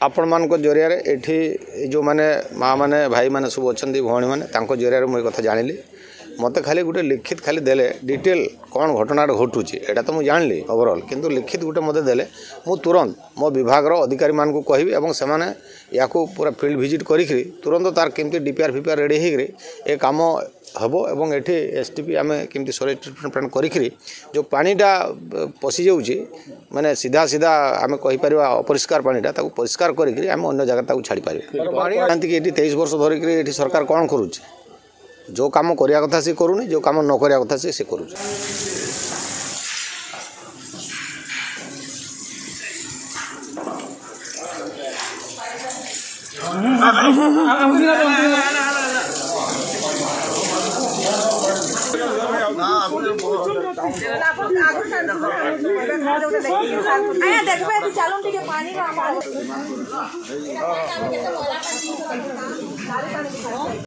आपण मान जरिया एठी जो माने माँ माने भाई माने सब अच्छा भौणी मैंने जरिया मुझे कथा जानी मत खाली गोटे लिखित खाली देले डिटेल कौन घटना घटुची एटा तो मुझे जानली ओवरऑल किंतु लिखित गोटे मत देले मु तुरंत मो विभाग अधिकारी मान को कहबी एवं से माने या पूरा फील्ड विजिट करी तुरंत तार केमती डीपीआर फीपीआर रेडी होकर ए काम हम एवं एठी एसटीपी आम केमती सोरेज ट्रिटमेंट प्लांट करी जो पानीटा पशि जाऊँगी माने सीधा सीधा आम कहीपर अपरिष्कार पानीटा परिष्कार करी आम अन्य जगह छाड़ी पारे कि 23 वर्ष धरिकी सरकार कौन करुच्ची जो काम करिया कथा से करूनी जो काम न करिया कथा से करू। पानी